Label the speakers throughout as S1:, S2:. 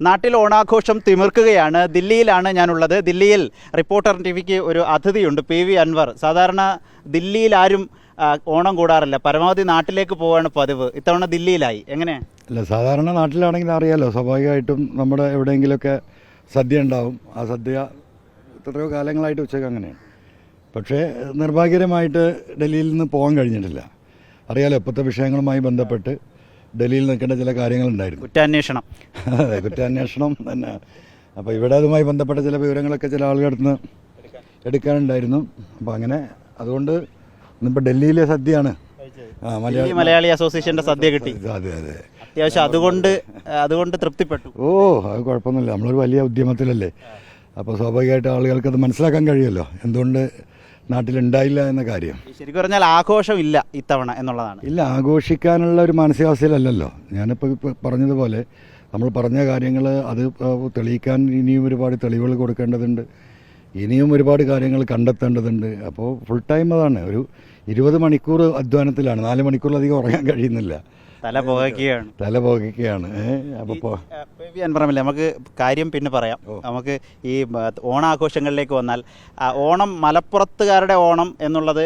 S1: നാട്ടിൽ ഓണാഘോഷം തിമിർക്കുകയാണ്. ദില്ലിയിലാണ് ഞാനുള്ളത്. ദില്ലിയിൽ റിപ്പോർട്ടർ ടിവിക്ക് ഒരു അതിഥിയുണ്ട്, PV അൻവർ. സാധാരണ ദില്ലിയിൽ ആരും ഓണം കൂടാറില്ല, പരമാവധി നാട്ടിലേക്ക് പോവാണ് പതിവ്. ഇത്തവണ ദില്ലിയിലായി. എങ്ങനെ?
S2: അല്ല, സാധാരണ നാട്ടിലാണെങ്കിൽ അറിയാലോ, സ്വാഭാവികമായിട്ടും നമ്മുടെ എവിടെയെങ്കിലുമൊക്കെ സദ്യ ഉണ്ടാവും. ആ സദ്യ എത്രയോ കാലങ്ങളായിട്ട് ഉച്ചയ്ക്ക് അങ്ങനെയാണ്. പക്ഷേ നിർഭാഗ്യകരമായിട്ട് ഡൽഹിയിൽ നിന്ന് പോകാൻ കഴിഞ്ഞിട്ടില്ല. അറിയാലോ, ഇപ്പോഴത്തെ വിഷയങ്ങളുമായി ബന്ധപ്പെട്ട് ഡൽഹിയിൽ നിൽക്കേണ്ട ചില കാര്യങ്ങളുണ്ടായിരുന്നു.
S1: കുറ്റാന്വേഷണം.
S2: അതെ, കുറ്റാന്വേഷണം തന്നെ. അപ്പോൾ ഇവിടെ അതുമായി ബന്ധപ്പെട്ട ചില വിവരങ്ങളൊക്കെ ചില ആളുകളുടെ അടുത്ത് എടുക്കാനുണ്ടായിരുന്നു. അപ്പോൾ അങ്ങനെ അതുകൊണ്ട് ഇന്നിപ്പോൾ ഡൽഹിയിലെ സദ്യയാണ്.
S1: മലയാളി അസോസിയേഷൻ്റെ സദ്യ കിട്ടി.
S2: അതെ അതെ,
S1: അത്യാവശ്യം അതുകൊണ്ട് തൃപ്തിപ്പെട്ടു.
S2: അത് കുഴപ്പമൊന്നുമില്ല. നമ്മളൊരു വലിയ ഉദ്യമത്തിലല്ലേ, അപ്പോൾ സ്വാഭാവികമായിട്ട് ആളുകൾക്ക് അത് മനസ്സിലാക്കാൻ കഴിയുമല്ലോ എന്തുകൊണ്ട് നാട്ടിലുണ്ടായില്ല എന്ന കാര്യം.
S1: ശരിക്കും പറഞ്ഞാൽ ആഘോഷം ഇല്ല ഇത്തവണ എന്നുള്ളതാണ്.
S2: ഇല്ല, ആഘോഷിക്കാനുള്ള ഒരു മാനസികാവസ്ഥയിലല്ലോ. ഞാനിപ്പോൾ പറഞ്ഞതുപോലെ നമ്മൾ പറഞ്ഞ കാര്യങ്ങൾ അത് തെളിയിക്കാൻ ഇനിയും ഒരുപാട് തെളിവുകൾ കൊടുക്കേണ്ടതുണ്ട്, ഇനിയും ഒരുപാട് കാര്യങ്ങൾ കണ്ടെത്തേണ്ടതുണ്ട്. അപ്പോൾ ഫുൾ ടൈം അതാണ്, ഒരു 20 മണിക്കൂർ അധ്വാനത്തിലാണ്. 4 മണിക്കൂറിലധികം ഉറങ്ങാൻ കഴിയുന്നില്ല, തല പുകയ്ക്കുകയാണ്. അപ്പോൾ
S1: PV അൻവറല്ലേ, നമുക്ക് കാര്യം പിന്നെ പറയാം. നമുക്ക് ഈ ഓണാഘോഷങ്ങളിലേക്ക് വന്നാൽ, ഓണം മലപ്പുറത്തുകാരുടെ ഓണം എന്നുള്ളത്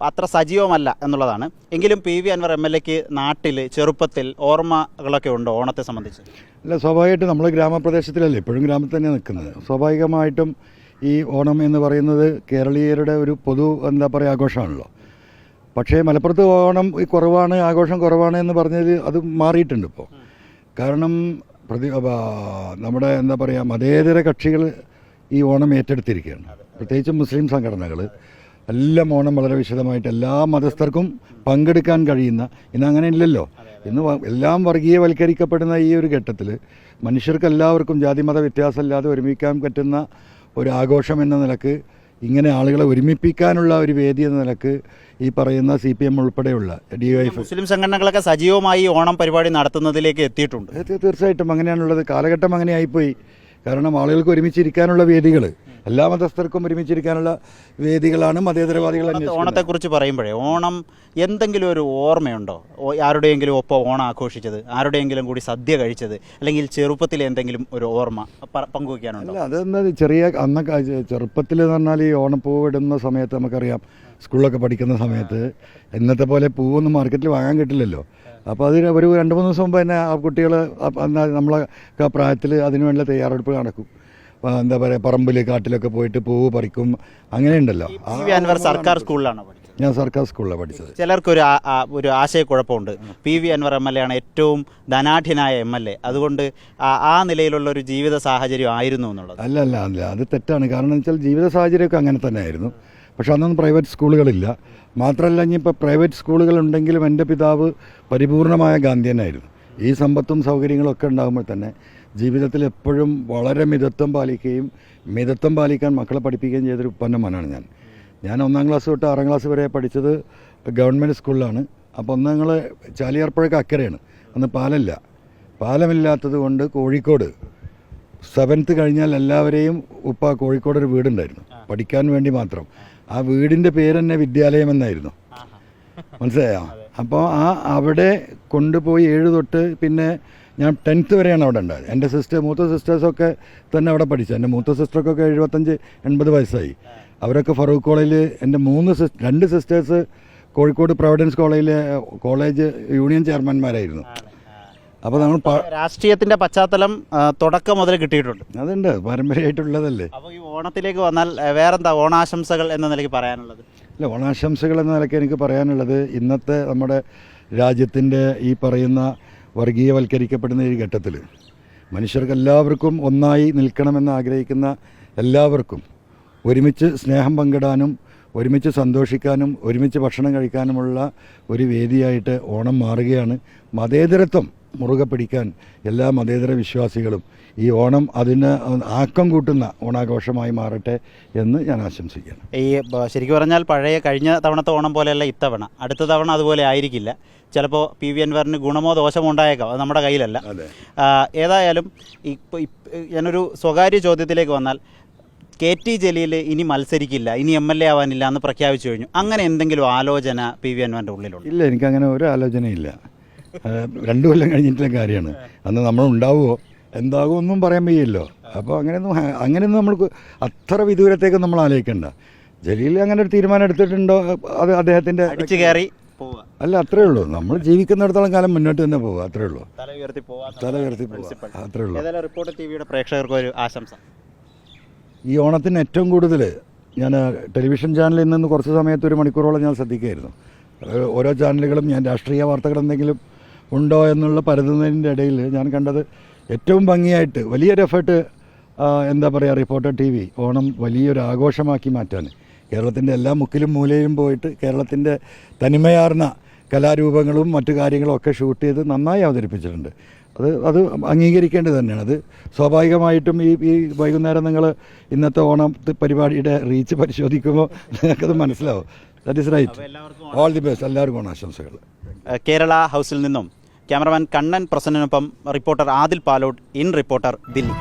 S1: അത്ര സജീവമല്ല എന്നുള്ളതാണ്. എങ്കിലും PV അൻവർ MLAക്ക് നാട്ടിൽ ചെറുപ്പത്തിൽ ഓർമ്മകളൊക്കെ ഉണ്ടോ ഓണത്തെ സംബന്ധിച്ച്?
S2: അല്ല, സ്വാഭാവികമായിട്ടും നമ്മൾ ഗ്രാമപ്രദേശത്തിലല്ലേ, എപ്പോഴും ഗ്രാമത്തിൽ തന്നെ നിൽക്കുന്നത്. സ്വാഭാവികമായിട്ടും ഈ ഓണം എന്ന് പറയുന്നത് കേരളീയരുടെ ഒരു പൊതു ആഘോഷമാണല്ലോ. പക്ഷേ മലപ്പുറത്ത് ഓണം കുറവാണ്, ആഘോഷം കുറവാണ് എന്ന് പറഞ്ഞത് അത് മാറിയിട്ടുണ്ട് ഇപ്പോൾ. കാരണം നമ്മുടെ മതേതര കക്ഷികൾ ഈ ഓണം ഏറ്റെടുത്തിരിക്കുകയാണ്. പ്രത്യേകിച്ച് മുസ്ലിം സംഘടനകൾ എല്ലാം ഓണം വളരെ വിശദമായിട്ട് എല്ലാ മതസ്ഥർക്കും പങ്കെടുക്കാൻ കഴിയുന്ന, ഇന്ന് അങ്ങനെ ഇല്ലല്ലോ. ഇന്ന് എല്ലാം വർഗീയവൽക്കരിക്കപ്പെടുന്ന ഈ ഒരു ഘട്ടത്തിൽ മനുഷ്യർക്കെല്ലാവർക്കും ജാതിമത വ്യത്യാസമില്ലാതെ ഒരുമിക്കാൻ പറ്റുന്ന ഒരു ആഘോഷം എന്ന നിലക്ക്, ഇങ്ങനെ ആളുകളെ ഒരുമിപ്പിക്കാനുള്ള ഒരു വേദി എന്ന നിലക്ക് ഈ പറയുന്ന CPM ഉൾപ്പെടെയുള്ള DYFI
S1: മുസ്ലിം സംഘടനകളൊക്കെ സജീവമായി ഓണം പരിപാടി നടത്തുന്നതിലേക്ക് എത്തിയിട്ടുണ്ട്.
S2: തീർച്ചയായിട്ടും അങ്ങനെയാണുള്ളത്. കാലഘട്ടം അങ്ങനെ ആയിപ്പോയി. കാരണം ആളുകൾക്ക് ഒരുമിച്ചിരിക്കാനുള്ള വേദികൾ, എല്ലാ മതസ്ഥർക്കും ഒരുമിച്ചിരിക്കാനുള്ള വേദികളാണ് മതേതരവാദികൾ.
S1: ഓണത്തെക്കുറിച്ച് പറയുമ്പോഴേ, ഓണം എന്തെങ്കിലും ഒരു ഓർമ്മയുണ്ടോ? ആരുടെയെങ്കിലും ഒപ്പം ഓണം ആഘോഷിച്ചത്, ആരുടെയെങ്കിലും കൂടി സദ്യ കഴിച്ചത്, അല്ലെങ്കിൽ ചെറുപ്പത്തിൽ എന്തെങ്കിലും ഒരു ഓർമ്മ പങ്കുവയ്ക്കാനുണ്ടോ?
S2: അല്ല, അതെന്താ അന്നൊക്കെ ചെറുപ്പത്തിൽ എന്ന് പറഞ്ഞാൽ ഈ ഓണപ്പൂവിടുന്ന സമയത്ത് നമുക്കറിയാം, സ്കൂളിലൊക്കെ പഠിക്കുന്ന സമയത്ത് ഇന്നത്തെ പോലെ പൂവൊന്നും മാർക്കറ്റിൽ വാങ്ങാൻ കിട്ടില്ലല്ലോ. അപ്പോൾ അത് ഒരു 2-3 ദിവസം മുമ്പ് തന്നെ ആ കുട്ടികൾ നമ്മളെ പ്രായത്തിൽ അതിനുവേണ്ട തയ്യാറെടുപ്പ് നടക്കും. പറമ്പിൽ കാട്ടിലൊക്കെ പോയിട്ട് പൂവ് പറിക്കും, അങ്ങനെയുണ്ടല്ലോ.
S1: അൻവർ സർക്കാർ സ്കൂളിലാണ് പഠിച്ചത്?
S2: ഞാൻ സർക്കാർ സ്കൂളിലാണ് പഠിച്ചത്.
S1: ചിലർക്കൊരു ആശയക്കുഴപ്പമുണ്ട്, PV അൻവർ MLA ആണ് ഏറ്റവും ധനാഢ്യനായ MLA, അതുകൊണ്ട് ആ നിലയിലുള്ള ഒരു ജീവിത സാഹചര്യം ആയിരുന്നു എന്നുള്ളത്.
S2: അല്ല, അത് തെറ്റാണ്. കാരണം എന്ന് വെച്ചാൽ ജീവിത സാഹചര്യമൊക്കെ അങ്ങനെ തന്നെ ആയിരുന്നു. പക്ഷെ അന്നൊന്നും പ്രൈവറ്റ് സ്കൂളുകളില്ല. മാത്രമല്ല, ഇനിയിപ്പോൾ പ്രൈവറ്റ് സ്കൂളുകളുണ്ടെങ്കിലും എൻ്റെ പിതാവ് പരിപൂർണമായ ഗാന്ധിയനായിരുന്നു. ഈ സമ്പത്തും സൗകര്യങ്ങളൊക്കെ ഉണ്ടാകുമ്പോൾ തന്നെ ജീവിതത്തിൽ എപ്പോഴും വളരെ മിതത്വം പാലിക്കാൻ മക്കളെ പഠിപ്പിക്കുകയും ചെയ്തൊരു ഉപ്പന്നമാനാണ് ഞാൻ 1ാം ക്ലാസ് തൊട്ട് 6ാം ക്ലാസ് വരെ പഠിച്ചത് ഗവൺമെൻറ് സ്കൂളിലാണ്. അപ്പോൾ ഒന്ന് ഞങ്ങൾ ചാലിയാർപ്പുഴയ്ക്ക് അക്കരെയാണ്, അന്ന് പാലമില്ലാത്തത് കൊണ്ട് കോഴിക്കോട് 7th കഴിഞ്ഞാൽ എല്ലാവരെയും കോഴിക്കോട് ഒരു വീടുണ്ടായിരുന്നു പഠിക്കാൻ വേണ്ടി മാത്രം. ആ വീടിൻ്റെ പേര് തന്നെ വിദ്യാലയം എന്നായിരുന്നു, മനസ്സിലായോ? അപ്പോൾ അവിടെ കൊണ്ടുപോയി 7 തൊട്ട് പിന്നെ ഞാൻ 10th വരെയാണ് അവിടെ ഉണ്ടായത്. എൻ്റെ മൂത്ത സിസ്റ്റേഴ്സൊക്കെ തന്നെ അവിടെ പഠിച്ചു. എൻ്റെ മൂത്ത സിസ്റ്റർക്കൊക്കെ 75-80 വയസ്സായി. അവരൊക്കെ ഫറൂഖ് കോളേജിൽ, എൻ്റെ 2 sisters Kozhikode Providence college union ചെയർമാൻമാരായിരുന്നു. അപ്പോൾ നമ്മൾ
S1: രാഷ്ട്രീയത്തിൻ്റെ പശ്ചാത്തലം തുടക്കം മുതൽ കിട്ടിയിട്ടുണ്ട്.
S2: അതുണ്ട്, പാരമ്പര്യമായിട്ടുള്ളതല്ലേ.
S1: അപ്പോൾ ഈ ഓണത്തിലേക്ക് വന്നാൽ വേറെന്താ ഓണാശംസകൾ എന്ന നിലയ്ക്ക് പറയാനുള്ളത്?
S2: അല്ല, ഓണാശംസകൾ എന്ന നിലയ്ക്ക് എനിക്ക് പറയാനുള്ളത്, ഇന്നത്തെ നമ്മുടെ രാജ്യത്തിൻ്റെ ഈ പറയുന്ന വർഗീയവൽക്കരിക്കപ്പെടുന്ന ഈ ഘട്ടത്തിൽ മനുഷ്യർക്കെല്ലാവർക്കും ഒന്നായി നിൽക്കണമെന്ന് ആഗ്രഹിക്കുന്ന എല്ലാവർക്കും ഒരുമിച്ച് സ്നേഹം പങ്കിടാനും ഒരുമിച്ച് സന്തോഷിക്കാനും ഒരുമിച്ച് ഭക്ഷണം കഴിക്കാനുമുള്ള ഒരു വേദിയായിട്ട് ഓണം മാറുകയാണ്. മതേതരത്വം മുറുകെ പിടിക്കാൻ എല്ലാ മതേതര വിശ്വാസികളും ഈ ഓണം അതിന് ആക്കം കൂട്ടുന്ന ഓണാഘോഷമായി മാറട്ടെ എന്ന് ഞാൻ ആശംസിക്കുകയാണ്.
S1: ഈ ശരിക്കും പറഞ്ഞാൽ കഴിഞ്ഞ തവണത്തെ ഓണം പോലെയല്ല ഇത്തവണ, അടുത്ത തവണ അതുപോലെ ആയിരിക്കില്ല. ചിലപ്പോൾ PV അൻവറിന് ഗുണമോ ദോഷമോ ഉണ്ടായേക്കാം, അത് നമ്മുടെ കയ്യിലല്ല. ഏതായാലും ഞാനൊരു സ്വകാര്യ ചോദ്യത്തിലേക്ക് വന്നാൽ, KT ജലീൽ ഇനി മത്സരിക്കില്ല, ഇനി MLA ആവാനില്ല എന്ന് പ്രഖ്യാപിച്ചു കഴിഞ്ഞു. അങ്ങനെ എന്തെങ്കിലും ആലോചന PV അൻവറിൻ്റെ ഉള്ളിലുണ്ട്?
S2: ഇല്ല, എനിക്കങ്ങനെ ഒരു ആലോചനയില്ല. 2 കൊല്ലം കഴിഞ്ഞിട്ടുള്ള കാര്യമാണ്. അന്ന് നമ്മളുണ്ടാവുമോ എന്താകും ഒന്നും പറയാൻ വയ്യല്ലോ. അപ്പോൾ അങ്ങനെയൊന്നും നമ്മൾക്ക് അത്ര വിദൂരത്തേക്ക് നമ്മൾ ആലോചിക്കണ്ട. ജലീൽ അങ്ങനെ ഒരു തീരുമാനം എടുത്തിട്ടുണ്ടോ, അത് അദ്ദേഹത്തിൻ്റെ
S1: അടിച്ചു കയറി പോവുക
S2: അല്ല, അത്രേ ഉള്ളൂ. നമ്മൾ ജീവിക്കുന്നിടത്തോളം കാലം മുന്നോട്ട് തന്നെ പോവുക, അത്രേ ഉള്ളൂ.
S1: തല ഉയർത്തി പോവുക,
S2: അത്രേ ഉള്ളൂ.
S1: ഏതായാലും റിപ്പോർട്ടർ ടിവിയുടെ പ്രേക്ഷകർക്ക് ഒരു ആശംസ.
S2: ഈ ഓണത്തിന് ഏറ്റവും കൂടുതൽ ഞാൻ ടെലിവിഷൻ ചാനലിൽ നിന്ന് കുറച്ച് സമയത്ത് 1 മണിക്കൂറോളം ഞാൻ ശ്രദ്ധിക്കുകയായിരുന്നു. ഓരോ ചാനലുകളും ഞാൻ രാഷ്ട്രീയ വാർത്തകൾ എന്തെങ്കിലും ഉണ്ടോ എന്നുള്ള പരതുന്നതിൻ്റെ ഇടയിൽ ഞാൻ കണ്ടത് ഏറ്റവും ഭംഗിയായിട്ട് വലിയൊരു എഫേർട്ട് എന്താ പറയുക, റിപ്പോർട്ടർ ടി വി ഓണം വലിയൊരു ആഘോഷമാക്കി മാറ്റാൻ കേരളത്തിൻ്റെ എല്ലാ മുക്കിലും മൂലയിലും പോയിട്ട് കേരളത്തിൻ്റെ തനിമയാർന്ന കലാരൂപങ്ങളും മറ്റു കാര്യങ്ങളും ഒക്കെ ഷൂട്ട് ചെയ്ത് നന്നായി അവതരിപ്പിച്ചിട്ടുണ്ട്. അത് അംഗീകരിക്കേണ്ടത് തന്നെയാണ്. അത് സ്വാഭാവികമായിട്ടും ഈ വൈകുന്നേരം നിങ്ങൾ ഇന്നത്തെ ഓണം പരിപാടിയുടെ റീച്ച് പരിശോധിക്കുമ്പോൾ നിങ്ങൾക്കത് മനസ്സിലാവും. That is right. All the best. എല്ലാവർക്കും ഓണാശംസകൾ.
S1: കേരള ഹൗസിൽ നിന്നും ക്യാമറമാൻ കണ്ണൻ പ്രസന്നനൊപ്പം reporter Adil Palode, in reporter, Delhi.